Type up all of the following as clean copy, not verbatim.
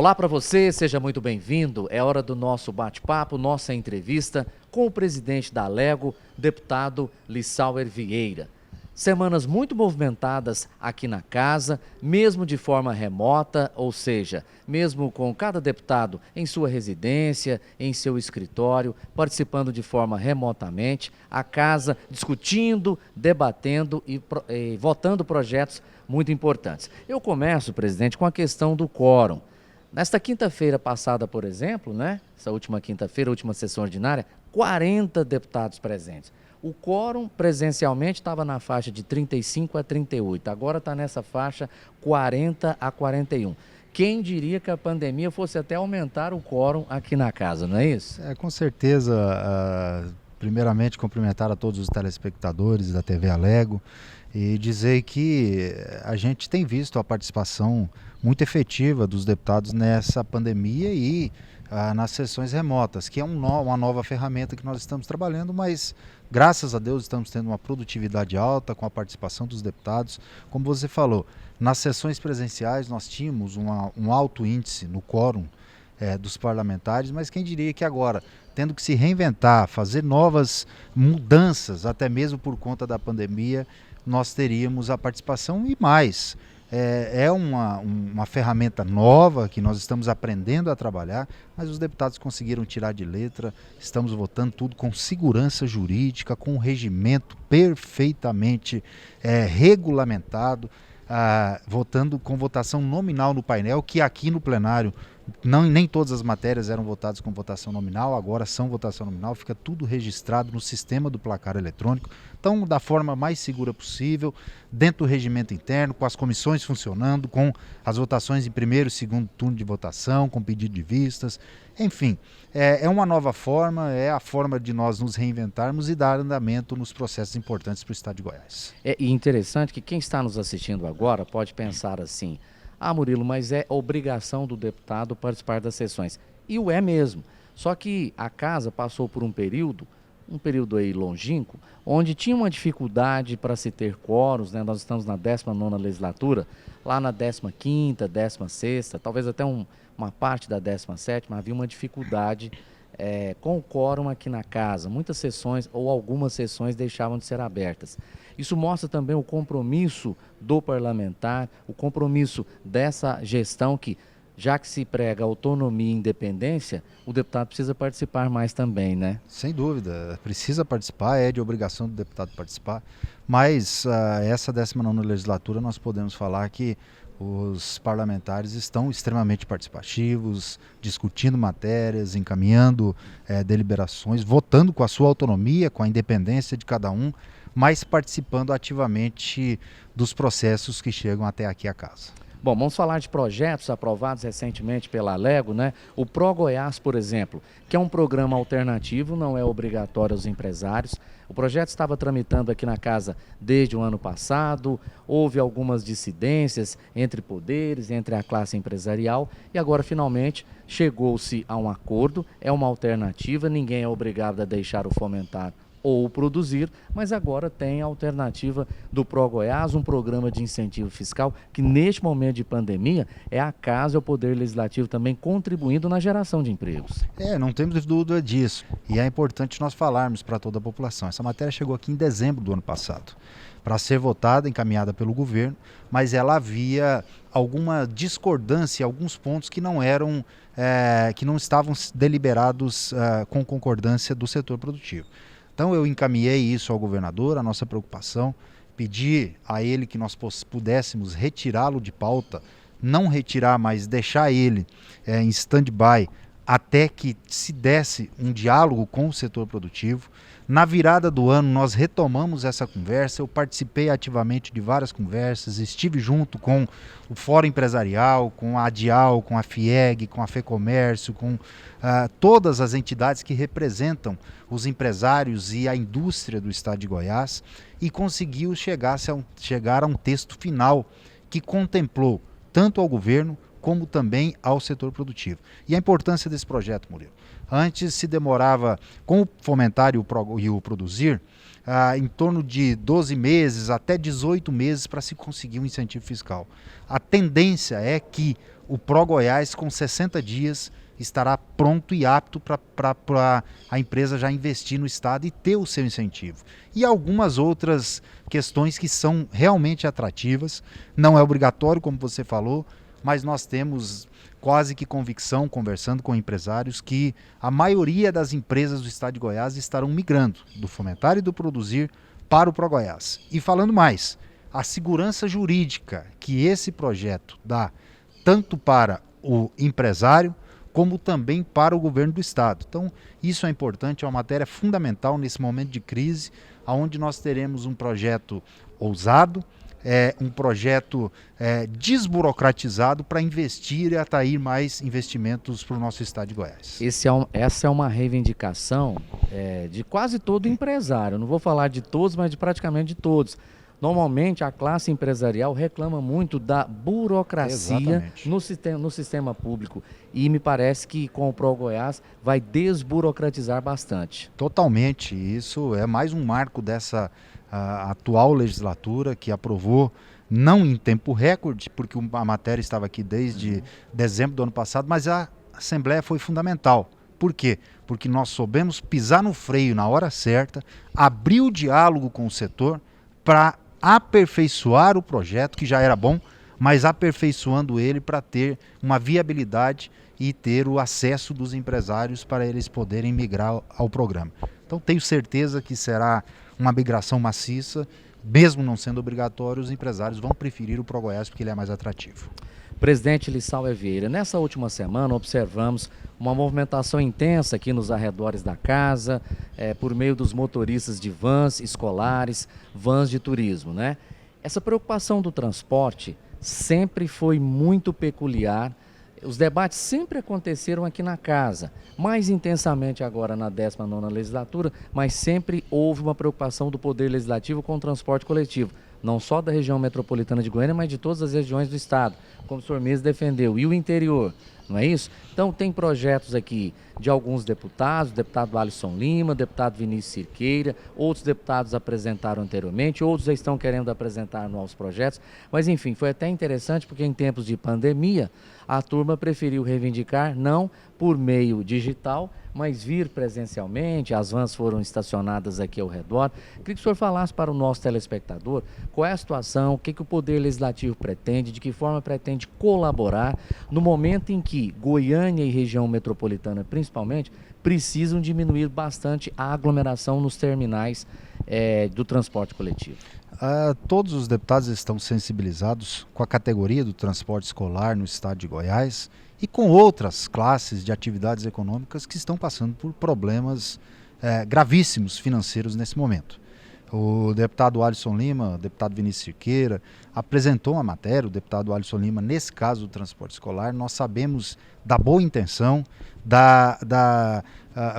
Olá para você, seja muito bem-vindo. É hora do nosso bate-papo, nossa entrevista com o presidente da Alego, deputado Lissauer Vieira. Semanas muito movimentadas aqui na casa, mesmo de forma remota, ou seja, mesmo com cada deputado em sua residência, em seu escritório, participando de forma remotamente, a casa discutindo, debatendo e votando projetos muito importantes. Eu começo, presidente, com a questão do quórum. Nesta quinta-feira passada, por exemplo, essa última quinta-feira, última sessão ordinária, 40 deputados presentes. O quórum presencialmente estava na faixa de 35 a 38, agora está nessa faixa 40 a 41. Quem diria que a pandemia fosse até aumentar o quórum aqui na casa, não é isso? Com certeza. Primeiramente, cumprimentar a todos os telespectadores da TV Alego e dizer que a gente tem visto a participação muito efetiva dos deputados nessa pandemia e nas sessões remotas, que é uma nova ferramenta que nós estamos trabalhando, mas graças a Deus estamos tendo uma produtividade alta com a participação dos deputados. Como você falou, nas sessões presenciais nós tínhamos um alto índice no quórum dos parlamentares, mas quem diria que agora, tendo que se reinventar, fazer novas mudanças, até mesmo por conta da pandemia, nós teríamos a participação e mais. É uma ferramenta nova que nós estamos aprendendo a trabalhar, mas os deputados conseguiram tirar de letra, estamos votando tudo com segurança jurídica, com um regimento perfeitamente regulamentado, votando com votação nominal no painel, que aqui no plenário nem todas as matérias eram votadas com votação nominal, agora são votação nominal, fica tudo registrado no sistema do placar eletrônico, então da forma mais segura possível, dentro do regimento interno, com as comissões funcionando, com as votações em primeiro e segundo turno de votação, com pedido de vistas, enfim, é uma nova forma, é a forma de nós nos reinventarmos e dar andamento nos processos importantes para o estado de Goiás. É interessante que quem está nos assistindo agora pode pensar assim: ah, Murilo, mas é obrigação do deputado participar das sessões. E o é mesmo. Só que a casa passou por um período aí longínquo, onde tinha uma dificuldade para se ter quóruns, Nós estamos na 19ª legislatura, lá na 15ª, 16ª, talvez até uma parte da 17ª, havia uma dificuldade com o quórum aqui na casa. Muitas sessões ou algumas sessões deixavam de ser abertas. Isso mostra também o compromisso do parlamentar, o compromisso dessa gestão que, já que se prega autonomia e independência, o deputado precisa participar mais também, né? Sem dúvida, precisa participar, é de obrigação do deputado participar, mas essa 19ª legislatura nós podemos falar que os parlamentares estão extremamente participativos, discutindo matérias, encaminhando deliberações, votando com a sua autonomia, com a independência de cada um, mas participando ativamente dos processos que chegam até aqui à casa. Bom, vamos falar de projetos aprovados recentemente pela Alego, O Pro Goiás, por exemplo, que é um programa alternativo, não é obrigatório aos empresários. O projeto estava tramitando aqui na casa desde o ano passado, houve algumas dissidências entre poderes, entre a classe empresarial e agora finalmente chegou-se a um acordo, é uma alternativa, ninguém é obrigado a deixar o fomentar ou produzir, mas agora tem a alternativa do Pro Goiás, um programa de incentivo fiscal que neste momento de pandemia é a casa e o Poder Legislativo também contribuindo na geração de empregos. Não temos dúvida disso e é importante nós falarmos para toda a população. Essa matéria chegou aqui em dezembro do ano passado para ser votada, encaminhada pelo governo, mas ela havia alguma discordância, alguns pontos que não estavam deliberados com concordância do setor produtivo. Então eu encaminhei isso ao governador, a nossa preocupação, pedi a ele que nós pudéssemos retirá-lo de pauta, não retirar, mas deixar ele em stand-by até que se desse um diálogo com o setor produtivo. Na virada do ano nós retomamos essa conversa, eu participei ativamente de várias conversas, estive junto com o Fórum Empresarial, com a ADIAL, com a FIEG, com a FEComércio, com todas as entidades que representam os empresários e a indústria do estado de Goiás e conseguiu chegar a um texto final que contemplou tanto ao governo como também ao setor produtivo. E a importância desse projeto, Murilo. Antes se demorava, com o fomentar e o produzir, em torno de 12 meses até 18 meses para se conseguir um incentivo fiscal. A tendência é que o ProGoiás, com 60 dias, estará pronto e apto para a empresa já investir no estado e ter o seu incentivo. E algumas outras questões que são realmente atrativas, não é obrigatório, como você falou, mas nós temos quase que convicção, conversando com empresários, que a maioria das empresas do estado de Goiás estarão migrando do Fomentar e do Produzir para o ProGoiás. E falando mais, a segurança jurídica que esse projeto dá, tanto para o empresário, como também para o governo do estado. Então, isso é importante, é uma matéria fundamental nesse momento de crise, onde nós teremos um projeto ousado, um projeto desburocratizado para investir e atrair mais investimentos para o nosso estado de Goiás. Essa é uma reivindicação de quase todo empresário. Não vou falar de todos, mas de praticamente de todos. Normalmente a classe empresarial reclama muito da burocracia no sistema público e me parece que com o ProGoiás vai desburocratizar bastante. Totalmente, isso é mais um marco dessa atual legislatura que aprovou, não em tempo recorde, porque a matéria estava aqui desde dezembro do ano passado, mas a Assembleia foi fundamental. Por quê? Porque nós soubemos pisar no freio na hora certa, abrir o diálogo com o setor para aperfeiçoar o projeto, que já era bom, mas aperfeiçoando ele para ter uma viabilidade e ter o acesso dos empresários para eles poderem migrar ao programa. Então tenho certeza que será uma migração maciça, mesmo não sendo obrigatório, os empresários vão preferir o ProGoiás porque ele é mais atrativo. Presidente Lissauer Vieira, nessa última semana observamos uma movimentação intensa aqui nos arredores da casa, por meio dos motoristas de vans escolares, vans de turismo, né? Essa preocupação do transporte sempre foi muito peculiar. Os debates sempre aconteceram aqui na casa, mais intensamente agora na 19ª legislatura, mas sempre houve uma preocupação do Poder Legislativo com o transporte coletivo, não só da região metropolitana de Goiânia, mas de todas as regiões do estado, como o senhor mesmo defendeu, e o interior, não é isso? Então tem projetos aqui de alguns deputados, o deputado Alisson Lima, o deputado Vinícius Cirqueira, outros deputados apresentaram anteriormente, outros já estão querendo apresentar novos projetos, mas enfim, foi até interessante porque em tempos de pandemia, a turma preferiu reivindicar não por meio digital, mas vir presencialmente, as vans foram estacionadas aqui ao redor. Queria que o senhor falasse para o nosso telespectador qual é a situação, o que o Poder Legislativo pretende, de que forma pretende colaborar no momento em que Goiânia e região metropolitana, principalmente, precisam diminuir bastante a aglomeração nos terminais do transporte coletivo. Todos os deputados estão sensibilizados com a categoria do transporte escolar no estado de Goiás e com outras classes de atividades econômicas que estão passando por problemas gravíssimos financeiros nesse momento. O deputado Alisson Lima, o deputado Vinícius Cirqueira, apresentou uma matéria, o deputado Alisson Lima, nesse caso do transporte escolar. Nós sabemos da boa intenção,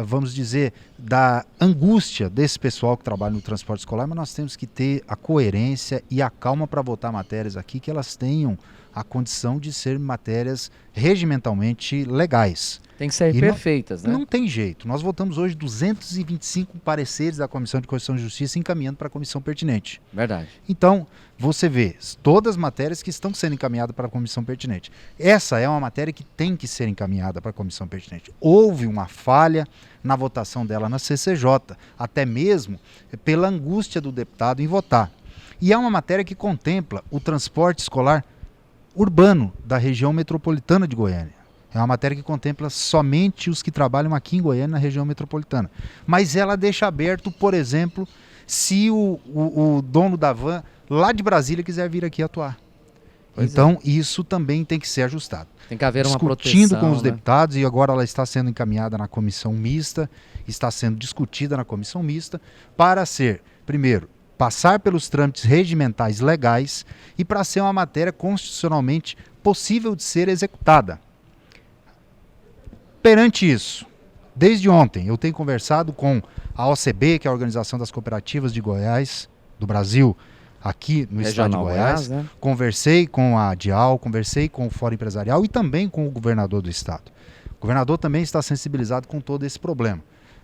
vamos dizer, da angústia desse pessoal que trabalha no transporte escolar, mas nós temos que ter a coerência e a calma para votar matérias aqui, que elas tenham a condição de ser matérias regimentalmente legais. Tem que ser perfeitas, né? Não tem jeito. Nós votamos hoje 225 pareceres da Comissão de Constituição e Justiça encaminhando para a comissão pertinente. Verdade. Então, você vê todas as matérias que estão sendo encaminhadas para a comissão pertinente. Essa é uma matéria que tem que ser encaminhada para a comissão pertinente. Houve uma falha na votação dela na CCJ, até mesmo pela angústia do deputado em votar. E é uma matéria que contempla o transporte escolar urbano da região metropolitana de Goiânia. É uma matéria que contempla somente os que trabalham aqui em Goiânia, na região metropolitana. Mas ela deixa aberto, por exemplo, se o dono da van lá de Brasília quiser vir aqui atuar. Então, isso também tem que ser ajustado. Tem que haver uma proteção, discutindo com os deputados, e agora ela está sendo encaminhada na comissão mista, está sendo discutida na comissão mista, para ser, primeiro, passar pelos trâmites regimentais legais e para ser uma matéria constitucionalmente possível de ser executada. Perante isso, desde ontem eu tenho conversado com a OCB, que é a Organização das Cooperativas de Goiás, do Brasil, aqui no estado de Goiás, né? Conversei com a DIAL, conversei com o Fórum Empresarial e também com o governador do estado. O governador também está sensibilizado com todo esse problema,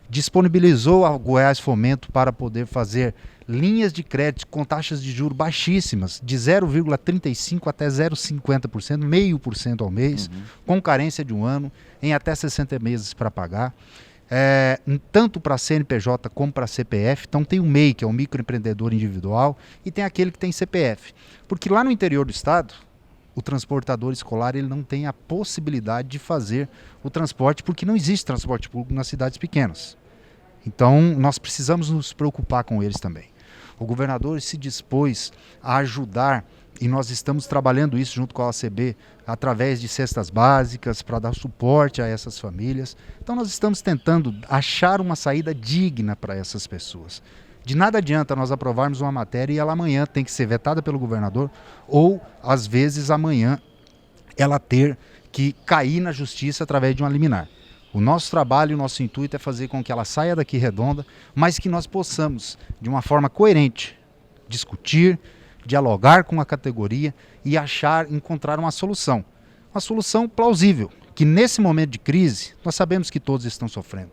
disponibilizou a Goiás Fomento para poder fazer linhas de crédito com taxas de juros baixíssimas, de 0,35% até 0,50%, 0,5% ao mês, com carência de um ano, em até 60 meses para pagar, tanto para CNPJ como para CPF. Então tem o MEI, que é o microempreendedor individual, e tem aquele que tem CPF. Porque lá no interior do estado, o transportador escolar ele não tem a possibilidade de fazer o transporte, porque não existe transporte público nas cidades pequenas. Então nós precisamos nos preocupar com eles também. O governador se dispôs a ajudar, e nós estamos trabalhando isso junto com a OACB, através de cestas básicas, para dar suporte a essas famílias. Então nós estamos tentando achar uma saída digna para essas pessoas. De nada adianta nós aprovarmos uma matéria e ela amanhã tem que ser vetada pelo governador, ou às vezes amanhã ela ter que cair na justiça através de uma liminar. O nosso trabalho, o nosso intuito é fazer com que ela saia daqui redonda, mas que nós possamos, de uma forma coerente, discutir, dialogar com a categoria e encontrar uma solução plausível, que nesse momento de crise, nós sabemos que todos estão sofrendo,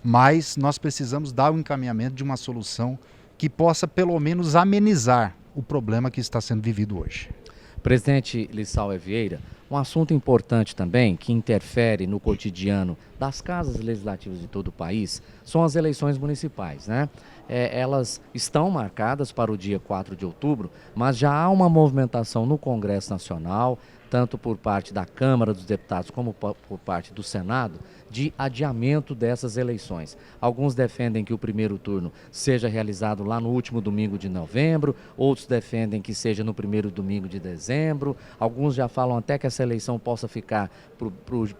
mas nós precisamos dar o encaminhamento de uma solução que possa pelo menos amenizar o problema que está sendo vivido hoje. Presidente Lissauer Vieira, um assunto importante também que interfere no cotidiano das casas legislativas de todo o país são as eleições municipais, né? Elas estão marcadas para o dia 4 de outubro, mas já há uma movimentação no Congresso Nacional, tanto por parte da Câmara dos Deputados como por parte do Senado, de adiamento dessas eleições. Alguns defendem que o primeiro turno seja realizado lá no último domingo de novembro, outros defendem que seja no primeiro domingo de dezembro, alguns já falam até que essa eleição possa ficar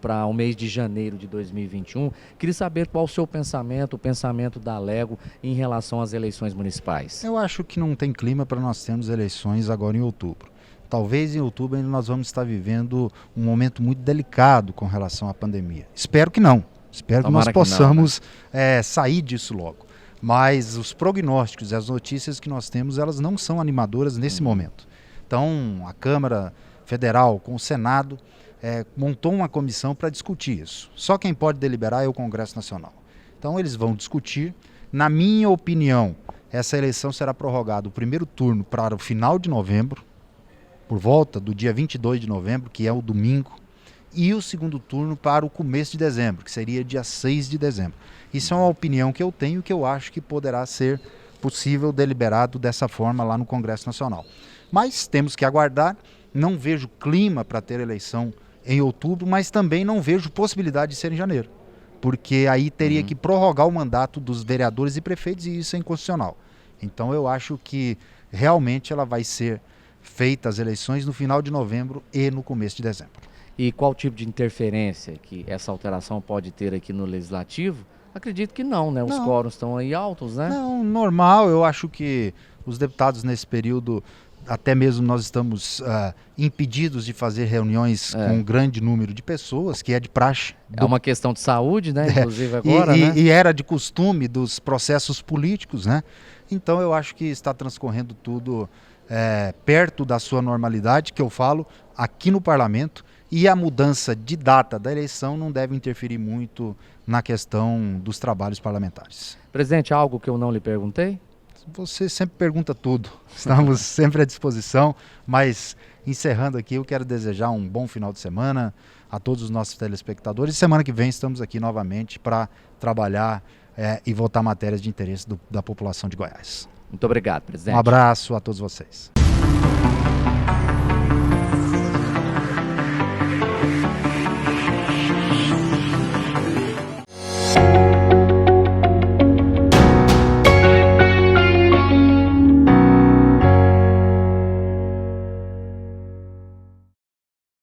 para o mês de janeiro de 2021. Queria saber qual o seu pensamento, o pensamento da Alego em relação às eleições municipais. Eu acho que não tem clima para nós termos eleições agora em outubro. Talvez em outubro ainda nós vamos estar vivendo um momento muito delicado com relação à pandemia. Espero que não. Espero que nós possamos sair disso logo. Mas os prognósticos e as notícias que nós temos, elas não são animadoras nesse momento. Então, a Câmara Federal com o Senado montou uma comissão para discutir isso. Só quem pode deliberar é o Congresso Nacional. Então, eles vão discutir. Na minha opinião, essa eleição será prorrogada o primeiro turno para o final de novembro, por volta do dia 22 de novembro, que é o domingo, e o segundo turno para o começo de dezembro, que seria dia 6 de dezembro. Isso é uma opinião que eu tenho, que eu acho que poderá ser possível deliberado dessa forma lá no Congresso Nacional. Mas temos que aguardar. Não vejo clima para ter eleição em outubro, mas também não vejo possibilidade de ser em janeiro, porque aí teria que prorrogar o mandato dos vereadores e prefeitos, e isso é inconstitucional. Então eu acho que realmente ela vai ser feita as eleições no final de novembro e no começo de dezembro. E qual tipo de interferência que essa alteração pode ter aqui no Legislativo? Acredito que não, né? Os quóruns estão aí altos, né? Não, normal. Eu acho que os deputados nesse período, até mesmo nós estamos impedidos de fazer reuniões com um grande número de pessoas, que é de praxe. É uma questão de saúde, né? Inclusive agora, né? E era de costume dos processos políticos, né? Então eu acho que está transcorrendo tudo perto da sua normalidade, que eu falo, aqui no parlamento, e a mudança de data da eleição não deve interferir muito na questão dos trabalhos parlamentares. Presidente, algo que eu não lhe perguntei? Você sempre pergunta tudo, estamos sempre à disposição, mas encerrando aqui, eu quero desejar um bom final de semana a todos os nossos telespectadores, e semana que vem estamos aqui novamente para trabalhar e votar matérias de interesse da população de Goiás. Muito obrigado, presidente. Um abraço a todos vocês.